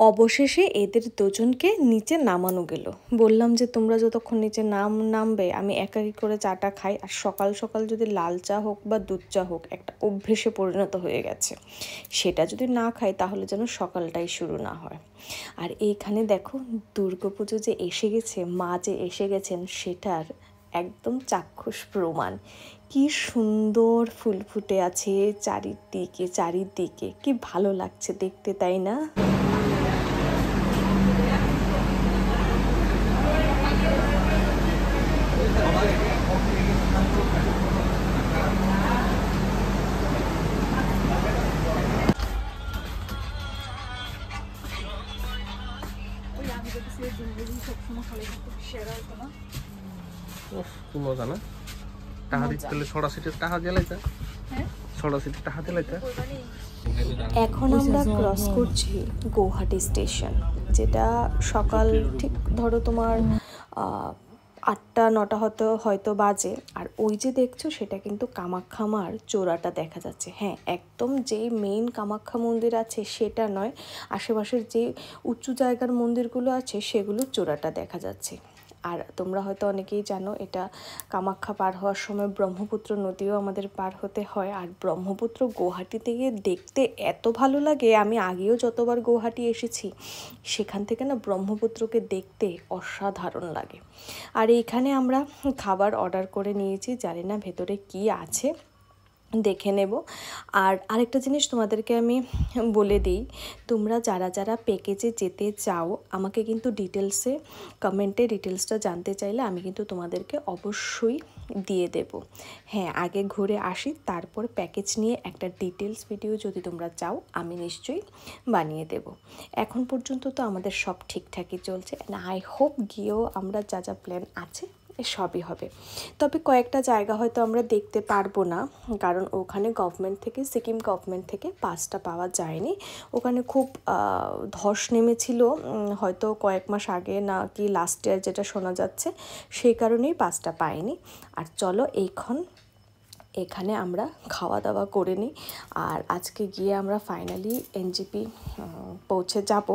অবশেষে এদের দুজনকে নিচে নামানো গেল। বললাম যে তোমরা যতক্ষণ নিচে নামবে আমি একাকি করে চাটা খাই, আর সকাল সকাল যদি লাল চা হোক বা দুধ চা হোক একটা অভ্যেসে পরিণত হয়ে গেছে, সেটা যদি না খাই তাহলে যেন সকালটাই শুরু না হয়। আর এইখানে দেখো দুর্গাপুজো যে এসে গেছে, মা যে এসে গেছেন সেটার একদম চাক্ষুষ প্রমাণ। কি সুন্দর ফুল ফুটে আছে চারিদিকে, কি ভালো লাগছে দেখতে, তাই না? এখন আমরা ক্রস করছি গৌহাটি স্টেশন, যেটা সকাল ঠিক ধরো তোমার 8-9 হয়তো বাজে। আর ওই যে দেখছো সেটা কিন্তু কামাখ্যা মার চূড়াটা দেখা যাচ্ছে। হ্যাঁ, একদম যেই মেইন কামাখ্যা মন্দির আছে সেটা নয়, আশেপাশের যে উঁচু জায়গার মন্দিরগুলো আছে সেগুলোর চূড়াটা দেখা যাচ্ছে। আর তোমরা হয়তো অনেকেই জানো এটা কামাখ্যা পার হওয়ার সময় ব্রহ্মপুত্র নদীও আমাদের পার হতে হয়। আর ব্রহ্মপুত্র গৌহাটি থেকে দেখতে এত ভালো লাগে, আমি আগেও যতবার গৌহাটি এসেছি সেখান থেকে না ব্রহ্মপুত্রকে দেখতে অসাধারণ লাগে। আর এখানে আমরা খাবার অর্ডার করে নিয়েছি, জানি না ভেতরে কি আছে, দেখে নেব। আর আরেকটা জিনিস তোমাদেরকে আমি বলে দিই, তোমরা যারা প্যাকেজে যেতে চাও আমাকে কিন্তু কমেন্টে ডিটেলসটা জানতে চাইলে আমি কিন্তু তোমাদেরকে অবশ্যই দিয়ে দেব। হ্যাঁ, আগে ঘুরে আসি, তারপর প্যাকেজ নিয়ে একটা ডিটেলস ভিডিও যদি তোমরা চাও আমি নিশ্চয়ই বানিয়ে দেব। এখন পর্যন্ত তো আমাদের সব ঠিকঠাকই চলছে, আই হোপ গিয়েও আমরা যা প্ল্যান আছে সবই হবে। তবে কয়েকটা জায়গা হয়তো আমরা দেখতে পারবো না, কারণ ওখানে সিকিম গভর্নমেন্ট থেকে পাসটা পাওয়া যায়নি। ওখানে খুব ধস নেমেছিল হয়তো কয়েক মাস আগে, না কি লাস্ট ইয়ার যেটা শোনা যাচ্ছে, সেই কারণেই পাসটা পাইনি। আর চলো এখানে আমরা খাওয়া দাওয়া করে নিই। আর আজকে গিয়ে আমরা ফাইনালি এনজেপি পৌঁছে যাব।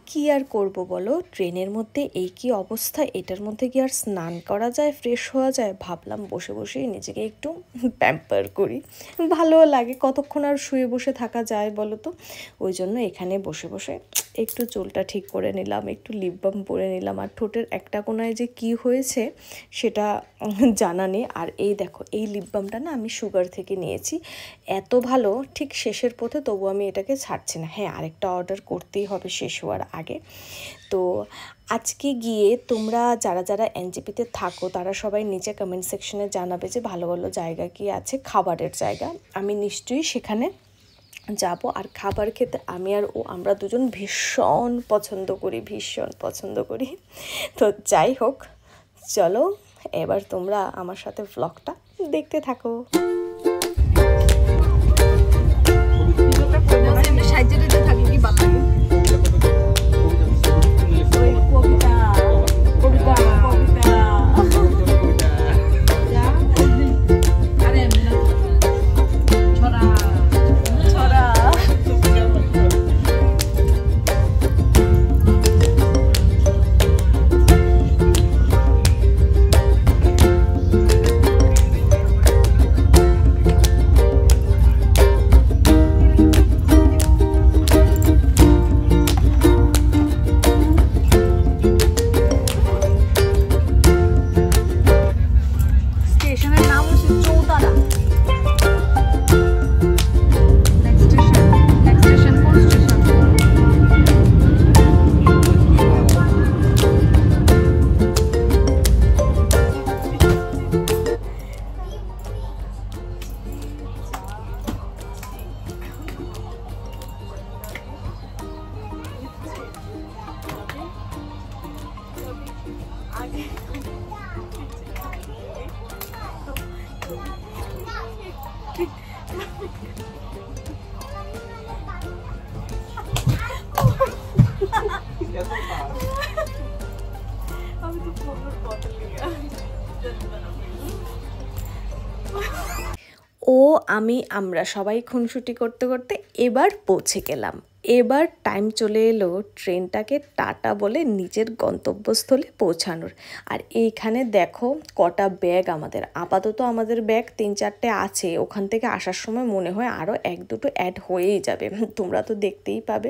কি আর করব বলো, ট্রেনের মধ্যে এই কি অবস্থা, এটার মধ্যে কি আর স্নান করা যায়, ফ্রেশ হওয়া যায়? ভাবলাম বসেই নিজেকে একটু প্যাম্পার করি, ভালোও লাগে, কতক্ষণ আর শুয়ে বসে থাকা যায় বলো তো। ওই জন্য এখানে বসে একটু চুলটা ঠিক করে নিলাম, একটু লিপ বাম পরে নিলাম। আর ঠোঁটের একটা কোনায় যে কি হয়েছে সেটা জানা নেই। আর এই দেখো, এই লিপ বামটা না আমি সুগার থেকে নিয়েছি, এত ভালো, ঠিক শেষের পথে, তবু আমি এটাকে ছাড়ছি না। হ্যাঁ, আরেকটা অর্ডার করতেই হবে শেষ হওয়ার আগে। তো আজকে গিয়ে তোমরা যারা এনজেপিতে থাকো তারা সবাই নিচে কমেন্ট সেকশনে জানাবে যে ভালো ভালো জায়গা কি আছে, খাবারের জায়গা। আমি নিশ্চয়ই সেখানে যাব। আর খাবার খেতে আমি আর আমরা দুজন ভীষণ পছন্দ করি। তো যাই হোক, চলো এবার তোমরা আমার সাথে ব্লগটা দেখতে থাকো। আমরা সবাই খুনসুটি করতে করতে এবার পৌঁছে গেলাম। এবার টাইম চলে এলো ট্রেনটাকে টাটা বলে নিজের গন্তব্যস্থলে পৌঁছানোর। আর এইখানে দেখো কটা ব্যাগ আমাদের, আপাতত আমাদের ব্যাগ 3-4টে আছে, ওখান থেকে আসার সময় মনে হয় আরও 1-2টো অ্যাড হয়েই যাবে, তোমরা তো দেখতেই পাবে।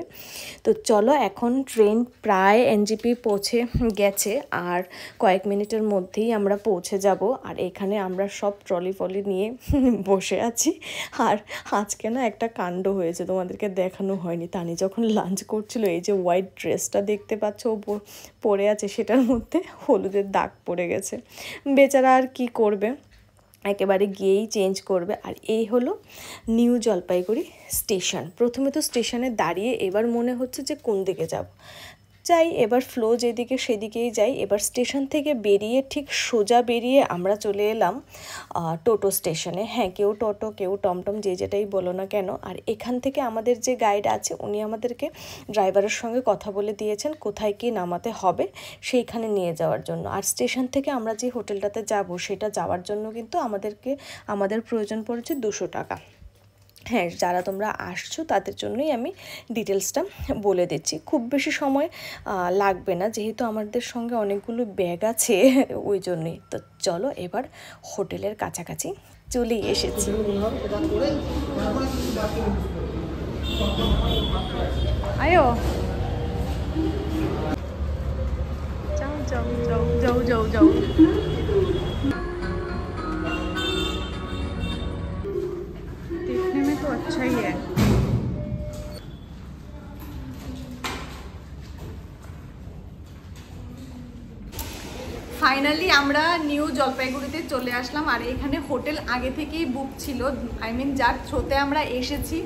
তো চলো, এখন ট্রেন প্রায় এনজেপি পৌঁছে গেছে, আর কয়েক মিনিটের মধ্যেই আমরা পৌঁছে যাব। আর এখানে আমরা সব ট্রলি ফলি নিয়ে বসে আছি। আর আজকে না একটা কাণ্ড হয়েছে, তোমাদেরকে দেখানো হয়নি। তানি যখন লাঞ্চ করছিল, এই যে হোয়াইট ড্রেসটা দেখতে পাচ্ছ ও পরে আছে, সেটার মধ্যে হলুদের দাগ পড়ে গেছে। বেচারা আর কি করবে, একেবারে গিয়েই চেঞ্জ করবে। আর এই হলো নিউ জলপাইগুড়ি স্টেশন। প্রথমে তো স্টেশনে দাঁড়িয়ে এবার মনে হচ্ছে যে কোন দিকে যাব, যাই এবার ফ্লো যেদিকে সেদিকেই যাই। এবার স্টেশন থেকে বেরিয়ে ঠিক সোজা বেরিয়ে আমরা চলে এলাম টোটো স্টেশনে। হ্যাঁ, কেউ টোটো কেউ টমটম, যে যেটাই বলো না কেন। আর এখান থেকে আমাদের যে গাইড আছে উনি আমাদেরকে ড্রাইভারের সঙ্গে কথা বলে দিয়েছেন কোথায় কি নামাতে হবে সেইখানে নিয়ে যাওয়ার জন্য। আর স্টেশন থেকে আমরা যে হোটেলটাতে যাব সেটা যাওয়ার জন্য কিন্তু আমাদের প্রয়োজন পড়েছে 200 টাকা। হ্যাঁ, যারা তোমরা আসছো তাদের জন্যই আমি ডিটেলসটা বলে দিচ্ছি। খুব বেশি সময় লাগবে না, যেহেতু আমাদের সঙ্গে অনেকগুলো ব্যাগ আছে ওই জন্যই। তো চলো, এবার হোটেলের কাছাকাছি চলেই এসেছি। আয়ো, যাও যাও যাও যাও যাও যাও। देखने में तो अच्छा ही है। ফাইনালি আমরা নিউ জলপাইগুড়িতে চলে আসলাম। আর এখানে হোটেল আগে থেকেই বুক ছিল, যার থ্রুতে আমরা এসেছি,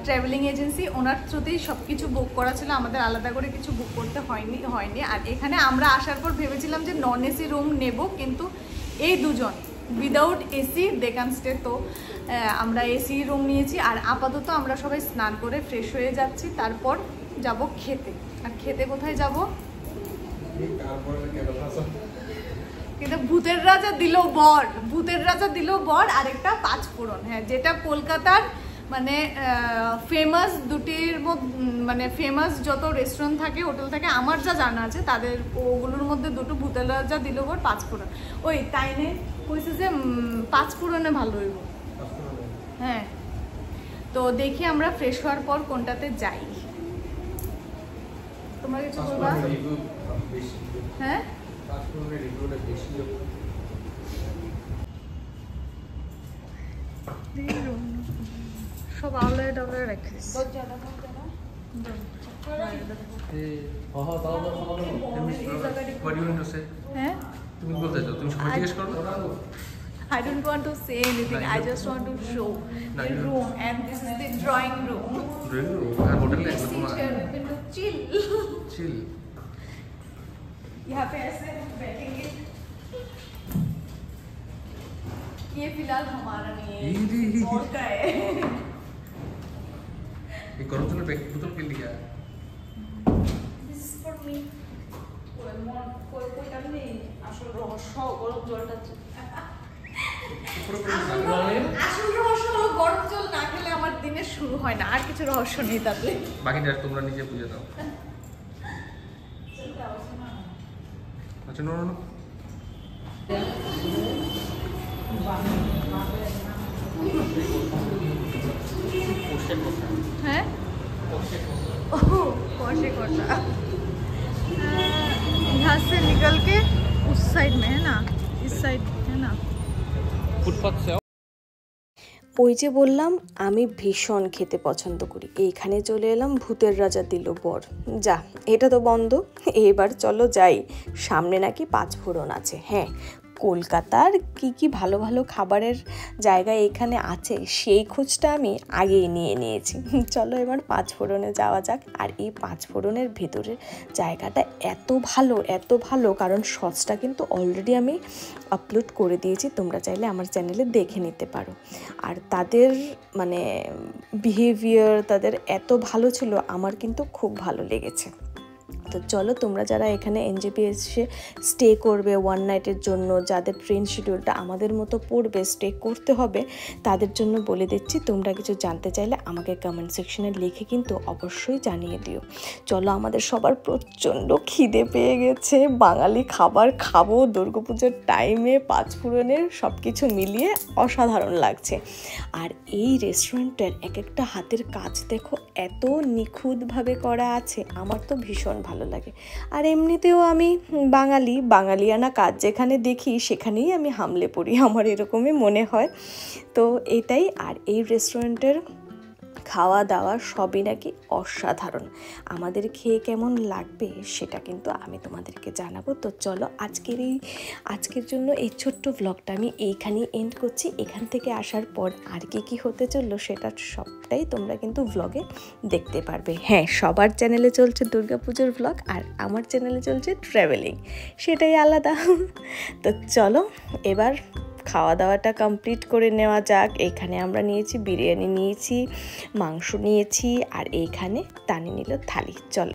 ট্রাভেলিং এজেন্সি, ওনার থ্রুতেই সব কিছু বুক করা ছিল, আমাদের আলাদা করে কিছু বুক করতে হয়নি। আর এখানে আমরা আসার পর ভেবেছিলাম যে নন এসি রুম নেব, কিন্তু এই দুজন without AC they can stay, তো আমরা এসি রুম নিয়েছি। আর আপাতত আমরা সবাই স্নান করে ফ্রেশ হয়ে যাচ্ছি, তারপর যাব খেতে। আর খেতে কোথায় যাব? কিন্তু ভূতের রাজা দিল বর আর একটা পাঁচফোড়ন। হ্যাঁ, যেটা কলকাতার ফেমাস দুটির মধ্যে, ফেমাস যত রেস্টুরেন্ট থাকে, হোটেল থাকে, আমার যা জানা আছে তাদের ওগুলোর মধ্যে দুটো ভূতের রাজা দিল বর, পাঁচফোড়ন। ওই তাইনে কইছে যে পাঁচফোড়নে ভালো হইব। হ্যাঁ, তো দেখি আমরা ফ্রেশ হওয়ার পর কোনটাতে যাই। তোমরা কিছু বলবা? হ্যাঁ, সব আলাদা ডাবলে রাখিস। হ্যাঁ, তুমি বলতে চাও, তুমি সবাই জিজ্ঞেস করো। I don't want to say anything. I just want to show the room, and this is the drawing room. Drawing room. And hotel है तो chill. Chill. यहाँ पे ऐसे बैठेंगे। ये फिलहाल हमारा नहीं है, और का है। ये करो तो ना बैग बोतल के लिए है। This is for me. कोई काम नहीं। आशुल रहस्य गरम जलटा। আসল রহস্য হলো গরম জল না খেলে আমার দিনের শুরু হয় না, আর কিছু রহস্য নেই তাতে। বাকিটা তোমরা নিজে বুঝে দাও। আচ্ছা, নো। হ্যাঁ, कोशा यहाँ से निकल के उस साइड में है ना, इस साइड है ना फुटपाथ से। ওই যে বললাম আমি ভীষণ খেতে পছন্দ করি, এইখানে চলে এলাম ভূতের রাজা দিল বর। যা, এটা তো বন্ধ, এবার চলো যাই। সামনে নাকি পাঁচফোড়ন আছে। হ্যাঁ, কলকাতার কি ভালো ভালো খাবারের জায়গা এখানে আছে সেই খোঁজটা আমি আগেই নিয়েছি। চলো এবার পাঁচফোড়নে যাওয়া যাক। আর এই পাঁচফোড়নের ভেতরের জায়গাটা এত ভালো, কারণ শর্টসটা কিন্তু অলরেডি আমি আপলোড করে দিয়েছি, তোমরা চাইলে আমার চ্যানেলে দেখে নিতে পারো। আর তাদের বিহেভিয়ার তাদের এত ভালো ছিল, আমার কিন্তু খুব ভালো লেগেছে। তো চলো, তোমরা যারা এখানে এনজেপি এসে স্টে করবে ওয়ান নাইটের জন্য, যাদের ট্রেন শিডিউলটা আমাদের মতো পড়বে, স্টে করতে হবে, তাদের জন্য বলে দিচ্ছি, তোমরা কিছু জানতে চাইলে আমাকে কমেন্ট সেকশনে লিখে কিন্তু অবশ্যই জানিয়ে দিও। চলো, আমাদের সবার প্রচণ্ড খিদে পেয়ে গেছে, বাঙালি খাবার খাবো দুর্গাপুজোর টাইমে, পাঁচফোড়নের সব কিছু মিলিয়ে অসাধারণ লাগছে। আর এই রেস্টুরেন্টের এক একটা হাতের কাজ দেখো, এত নিখুঁতভাবে করা আছে, আমার তো ভীষণ ভালো লাগে। আর এমনিতেও আমি বাঙালিয়ানা কাজ যেখানে দেখি সেখানেই আমি হামলে পড়ি, আমার এরকমই মনে হয়। তো এটাই। আর এই রেস্টুরেন্টের খাওয়া দাওয়া সবই নাকি অসাধারণ। আমাদের খেয়ে কেমন লাগবে সেটা কিন্তু আমি তোমাদেরকে জানাবো। তো চলো, আজকের জন্য এই ছোট্ট ব্লগটা আমি এইখানেই এন্ড করছি। এখান থেকে আসার পর আর কি হতে চললো সেটা সবটাই তোমরা কিন্তু ব্লগে দেখতে পারবে। হ্যাঁ, সবার চ্যানেলে চলছে দুর্গাপুজোর ব্লগ, আর আমার চ্যানেলে চলছে ট্রাভেলিং, সেটাই আলাদা। তো চলো, এবার খাওয়া দাওয়াটা কমপ্লিট করে নেওয়া যাক। এইখানে আমরা নিয়েছি বিরিয়ানি, নিয়েছি মাংস, নিয়েছি, আর এইখানে তানি নিল থালি। চলো।